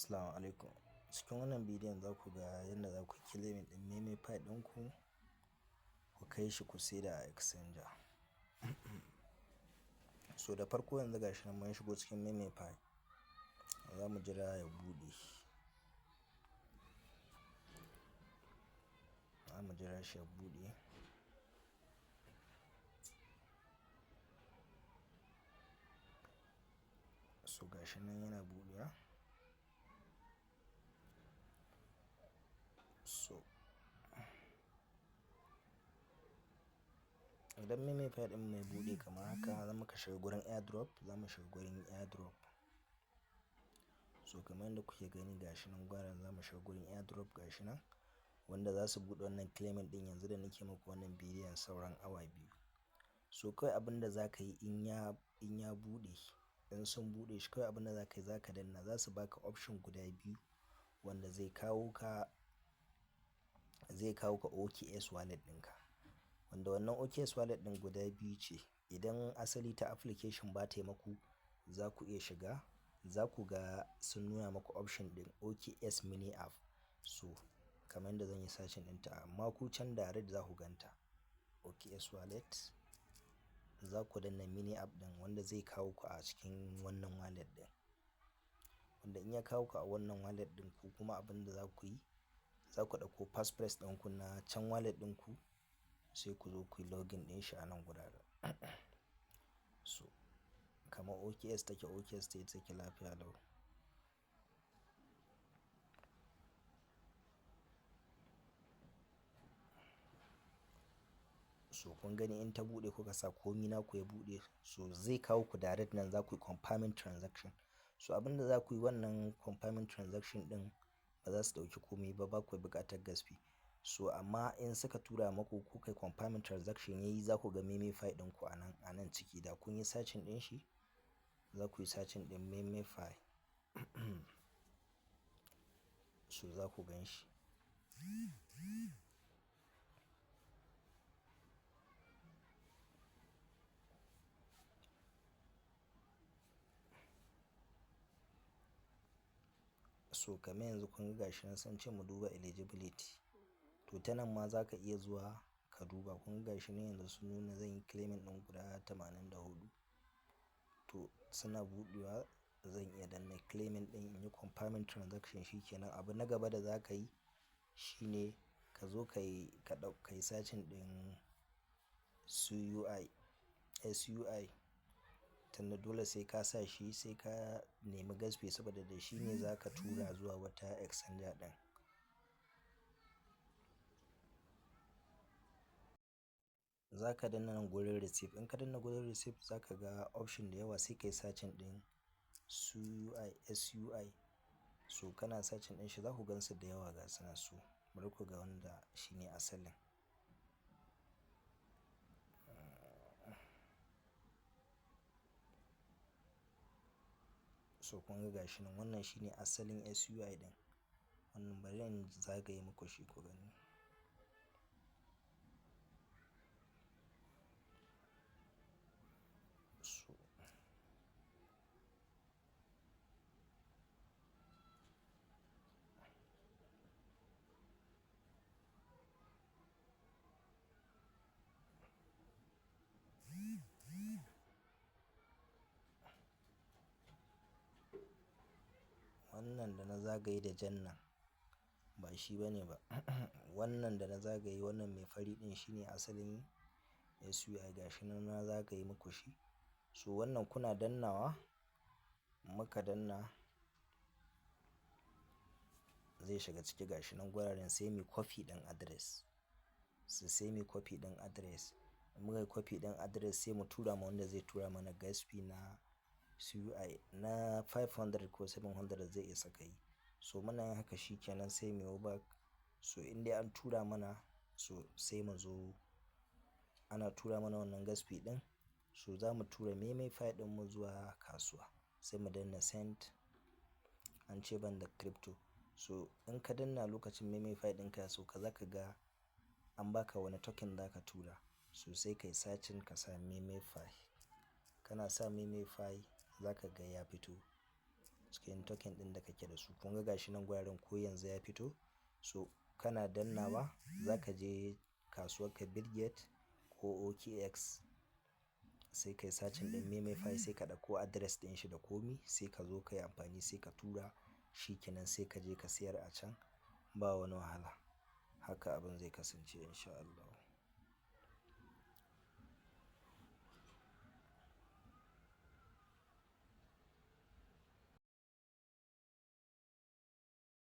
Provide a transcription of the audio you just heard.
Assalamu alaikum. Cikin wannan bidiyon za ku ga yadda za ku claiming ɗin Memify ɗinku ku kai shi ku saida a exchanger. So da farko yanzu gashi nan mun shigo cikin Memify, za mu jira ya buɗe. Za mu jira shi ya buɗe. So gashi nan yana buɗewa. So idan Memify ɗin mai buɗe kamar haka, za mu ka shiga gurin airdrop, za mu shiga gurin airdrop. So kamar yadda kuke gani gashi nan gwaran za mu shiga gurin airdrop gashi nan, wanda za su buɗe wannan claiming ɗin yanzu da nake muku wannan bidiyon sauran awa 2. So kawai abin da za ka yi in ya buɗe, in sun buɗe shi kawai abin da za ka yi, za ka danna, za su baka option guda biyu wanda zai kawo ka OKX wallet ɗinka. Wanda wannan OKX wallet ɗin guda biyu ce. Idan asali ta application ba ta yi maku, za ku iya shiga, za ku ga sun nuna maku option ɗin OKX mini app. So kamar yadda zan yi searching ɗinta, amma ku can direct za ku ganta OKX wallet. Za ku danna mini app ɗin wanda zai kawo ku a cikin wannan wallet ɗin. Wanda in ya kawo ku a wannan wallet ɗin, ku kuma abin da za ku yi, za ku ɗauko passphrase ɗinku na can wallet ɗinku, sai ku zo ku yi login ɗin shi a nan guraren. So kamar OKX take, OKX take lafiya lau. So kun gani in ta buɗe kuka sa komi naku ya buɗe, so zai kawo ku direct nan za ku yi confirming transaction. So abin da za ku yi wannan confirming transaction ɗin ba za su ɗauki komai ba, ba ku buƙatar gas fee. So amma in suka tura maku kuka yi confirming transaction yayi, za ku ga Memify ɗinku a nan ciki. Da kun yi searching ɗin shi, za ku yi searching ɗin Memify. So za ku gan shi. So kamar yanzu kun ga gashi nan sun ce mu duba eligibility. To ta nan ma za ka iya zuwa ka duba. Kun ga gashi nan yanzu sun nuna zan yi claiming ɗin guda 84. To suna buɗewa, zan iya danna claiming ɗin in yi confirming transaction shikenan. Abu na gaba da za ka yi shine ka zo ka yi searching ɗin SUI. Tunda dole sai ka sa shi, sai ka nemi gas fee saboda da shi ne za ka tura zuwa wata exchanger ɗin. Za ka danna nan gurin receipt. In ka danna gurin receipt za ka ga option da yawa, sai ka yi searching ɗin SUI. So kana searching ɗin shi za ku gansu da yawa ga su nan su. Bari ku ga wanda shi ne asalin. So kun ga gashi nan wannan shi ne asalin SUI ɗin. Wannan bari in zagaye muku shi ku gani. So wannan da na zagaye da jan nan ba shi bane ba. Wannan da na zagaye, wannan mai fari ɗin shi ne asalin SUI. Gashi nan na zagaye muku shi. So wannan kuna dannawa, muka danna zai shiga ciki gashi nan guraren, sai mu copy ɗin address. Sai mu copy ɗin address. Muka yi copy ɗin address sai mu tura ma wanda zai tura mana gas fee na SUI na 500 ko 700 zai isa kai. So muna yin haka shikenan sai mu yi back. So in dai an tura mana, so sai mu zo ana tura mana wannan gas fee ɗin. So za mu tura Memify ɗinmu zuwa kasuwa. Sai mu danna send. An ce ban da crypto. So in ka danna lokacin Memify ɗinka ya sauka, za ka ga an baka wani token za ka tura. So sai ka yi searching ka sa Memify. Kana sa Memify za ka ga ya fito. cikin token ɗin da kake da su. Kun ga gashi nan guraren ko yanzu ya fito. So kana dannawa za ka je kasuwar ka Bitget ko OKX sai ka yi searching ɗin Memify sai ka ɗauko address ɗin shi da komi sai ka zo ka yi amfani sai ka tura shi kenan sai ka je ka siyar a can ba wani wahala. Haka abin zai kasance in sha Allah.